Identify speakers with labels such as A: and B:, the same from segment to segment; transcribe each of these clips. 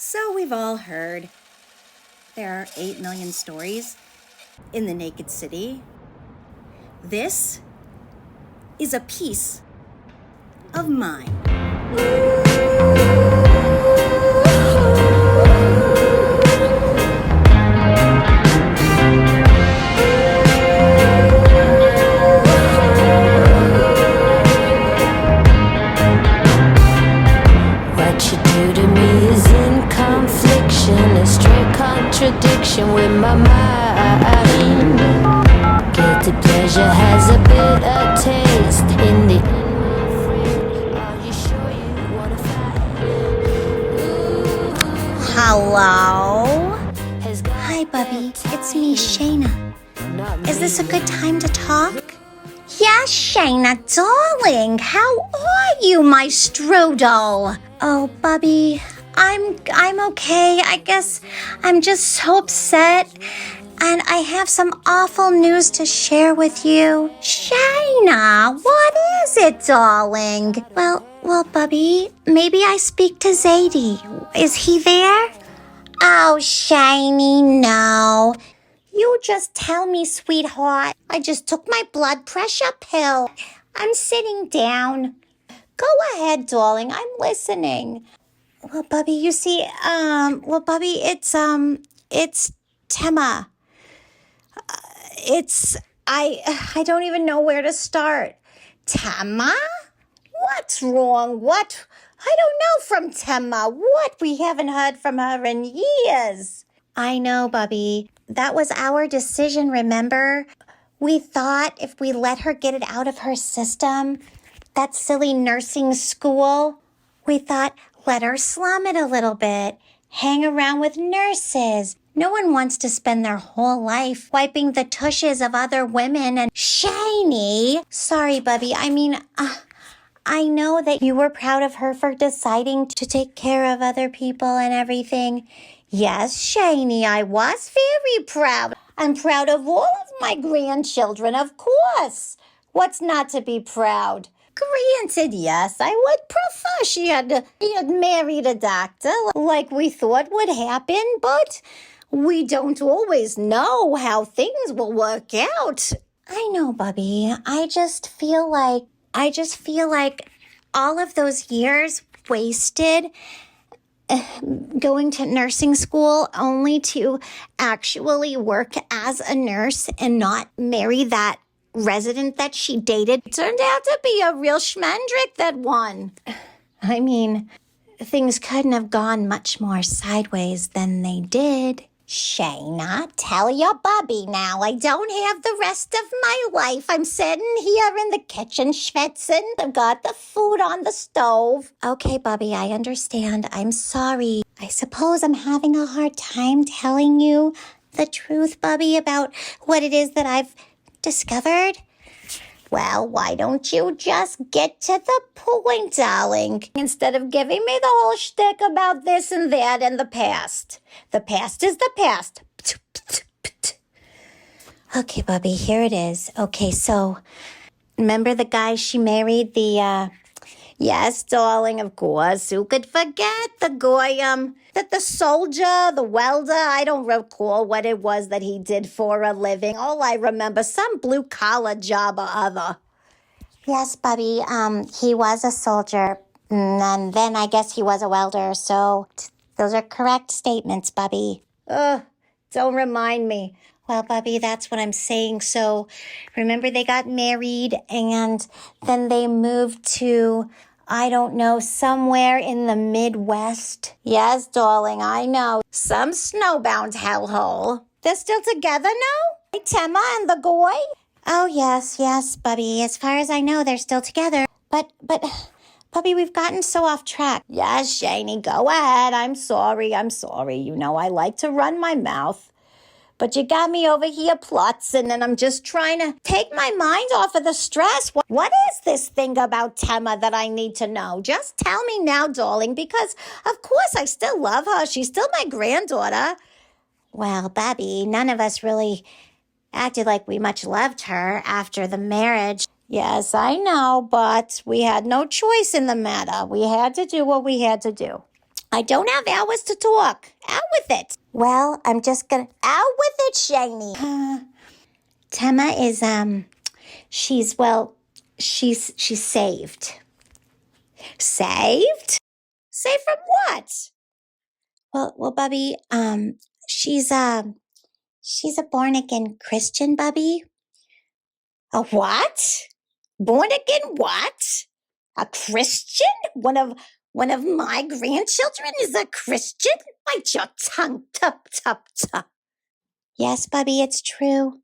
A: So we've all heard there are 8 million stories in the naked city. This is a piece of mine.
B: What you do to me is in confliction, a straight contradiction with my mind. Guilty pleasure has a bitter taste in the Are you sure you wanna fight?
A: Hello? Hi, Bubbie. It's me, Shayna. Is this a good time to talk?
C: Yes, Shayna, darling. How are you, my strudel?
A: Oh, Bubbie, I'm okay. I guess I'm just so upset. And I have some awful news to share with you.
C: Shayna, what is it, darling?
A: Well, Bubbie, maybe I speak to Zadie. Is he there?
C: Oh, Shayny, no. You just tell me, sweetheart. I just took my blood pressure pill. I'm sitting down. Go ahead, darling. I'm listening.
A: Well, Bubbie, you see, Bubbie, it's Tema. I don't even know where to start.
C: Tema? What's wrong? What? I don't know from Tema. What? We haven't heard from her in years.
A: I know, Bubbie. That was our decision, remember? We thought if we let her get it out of her system, that silly nursing school, we thought let her slum it a little bit, hang around with nurses. No one wants to spend their whole life wiping the tushes of other women and
C: Shayny.
A: Sorry, Bubbie. I know that you were proud of her for deciding to take care of other people and everything.
C: Yes, Shayny, I was very proud. I'm proud of all of my grandchildren, of course. What's not to be proud? Granted, yes, I would prefer she had married a doctor like we thought would happen, but we don't always know how things will work out.
A: I know, Bubbie. I just feel like all of those years wasted going to nursing school only to actually work as a nurse and not marry that resident that she dated.
C: Turned out to be a real schmendrick, that one.
A: I mean, things couldn't have gone much more sideways than they did.
C: Shayna, tell your Bubbie now. I don't have the rest of my life. I'm sitting here in the kitchen schwitzing. I've got the food on the stove.
A: Okay, Bubbie, I understand. I'm sorry. I suppose I'm having a hard time telling you the truth, Bubbie, about what it is that I've discovered.
C: Well, why don't you just get to the point, darling, instead of giving me the whole shtick about this and that and the past. The past is the past.
A: Okay, Bubbie, here it is. Okay, so remember the guy she married,
C: Yes, darling, of course. Who could forget the goyim? That the soldier, the welder, I don't recall what it was that he did for a living. All I remember, some blue-collar job or other.
A: Yes, Bubbie, he was a soldier, and then I guess he was a welder, so those are correct statements, Bubbie.
C: Don't remind me.
A: Well, Bubbie, that's what I'm saying. So remember they got married and then they moved to, I don't know, somewhere in the Midwest.
C: Yes, darling, I know. Some snowbound hellhole. They're still together now? Tema and the goy?
A: Oh, yes, Bubbie. As far as I know, they're still together. But, Bubbie, we've gotten so off track.
C: Yes, Shayny, go ahead. I'm sorry. You know I like to run my mouth. But you got me over here plotzing, and I'm just trying to take my mind off of the stress. What is this thing about Tema that I need to know? Just tell me now, darling, because of course I still love her. She's still my granddaughter.
A: Well, Bubbie, none of us really acted like we much loved her after the marriage.
C: Yes, I know, but we had no choice in the matter. We had to do what we had to do. I don't have hours to talk. Out with it.
A: Well, I'm just gonna.
C: Out with it, Shayna.
A: Tema is, she's saved.
C: Saved? Saved from what?
A: Well, Bubbie, she's a born again Christian, Bubbie.
C: A what? Born again what? A Christian? One of my grandchildren is a Christian? Bite your tongue, tup, tup, tup.
A: Yes, Bubbie, it's true.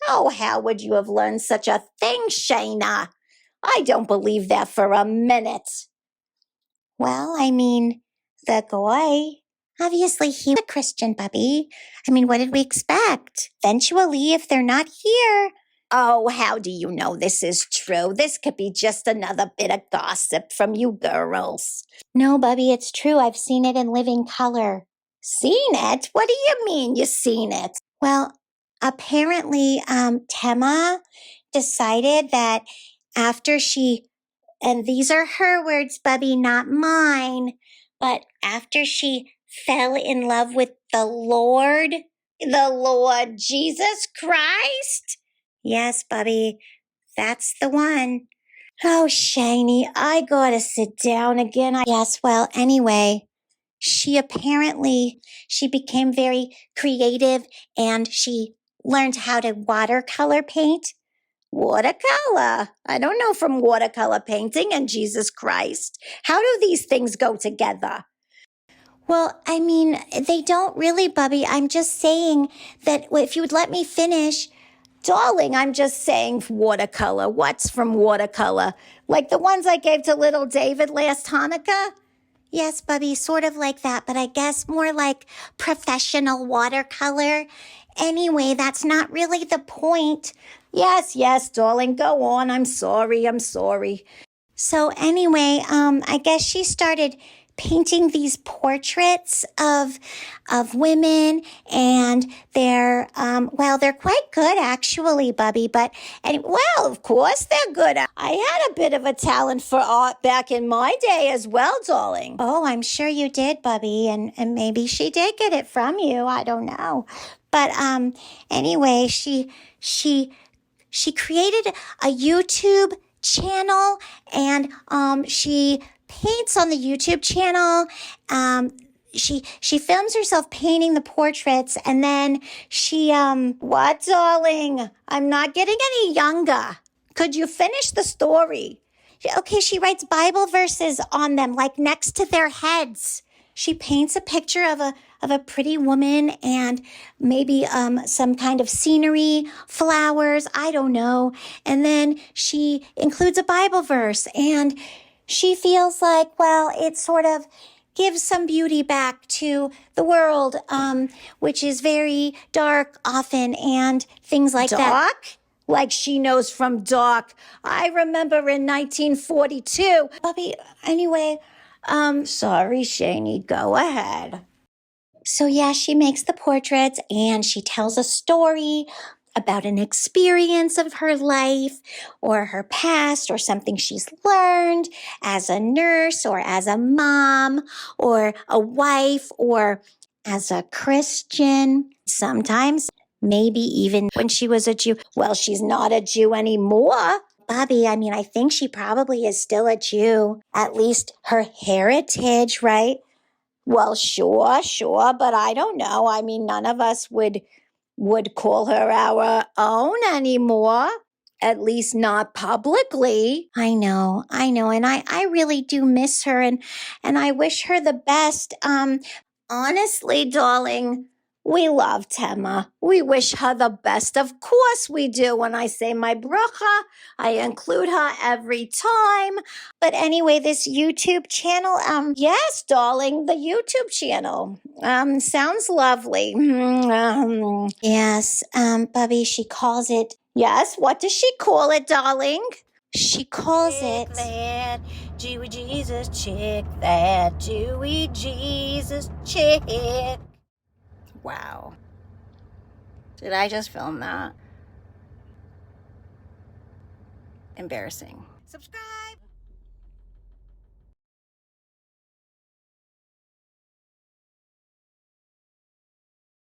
C: Oh, how would you have learned such a thing, Shayna? I don't believe that for a minute.
A: Well, I mean, the guy, obviously he was a Christian, Bubbie. I mean, what did we expect? Eventually, if they're not here.
C: Oh, how do you know this is true? This could be just another bit of gossip from you girls.
A: No, Bubbie, it's true. I've seen it in living color.
C: Seen it? What do you mean you seen it?
A: Well, apparently, Tema decided that after she, and these are her words, Bubbie, not mine, but after she fell in love with the Lord
C: Jesus Christ?
A: Yes, Bubbie, that's the one.
C: Oh, Shayna, I gotta sit down again.
A: Yes, well, anyway, she became very creative and she learned how to watercolor paint.
C: Watercolor? I don't know from watercolor painting and Jesus Christ. How do these things go together?
A: Well, I mean, they don't really, Bubbie. I'm just saying that if you would let me finish.
C: Darling, I'm just saying watercolor. What's from watercolor? Like the ones I gave to little David last Hanukkah?
A: Yes, Bubbie, sort of like that, but I guess more like professional watercolor. Anyway, that's not really the point.
C: Yes, darling, go on. I'm sorry.
A: So anyway, I guess she started painting these portraits of women, and they're quite good actually, Bubbie. But
C: well, of course they're good. I had a bit of a talent for art back in my day as well, darling.
A: Oh, I'm sure you did, Bubbie, and maybe she did get it from you. I don't know, but anyway, she created a YouTube channel, and she paints on the YouTube channel. She films herself painting the portraits, and then she
C: What, darling? I'm not getting any younger. Could you finish the story?
A: Okay, she writes Bible verses on them, like next to their heads. She paints a picture of a pretty woman and maybe some kind of scenery, flowers, I don't know. And then she includes a Bible verse, and she feels like, well, it sort of gives some beauty back to the world, which is very dark often, and things like that.
C: Dark? Like she knows from dark. I remember in 1942.
A: Bubbie, anyway,
C: Sorry, Shayna, go ahead.
A: So yeah, she makes the portraits and she tells a story about an experience of her life or her past or something she's learned as a nurse or as a mom or a wife or as a Christian. Sometimes, maybe even when she was a Jew.
C: Well, she's not a Jew anymore.
A: Bubbie, I mean, I think she probably is still a Jew. At least her heritage, right?
C: Well, sure, but I don't know. I mean, none of us would call her our own anymore. At least not publicly.
A: I know. And I really do miss her, and I wish her the best.
C: Honestly, darling, we love Tema. We wish her the best. Of course we do. When I say my bracha, I include her every time.
A: But anyway, this YouTube channel,
C: yes, darling, the YouTube channel. Sounds lovely.
A: Yes, Bubbie, she calls it.
C: Yes, what does she call it, darling?
A: She calls it.
C: That Jewy Jesus chick, that Jewy Jesus chick. Wow. Did I just film that? Embarrassing. Subscribe.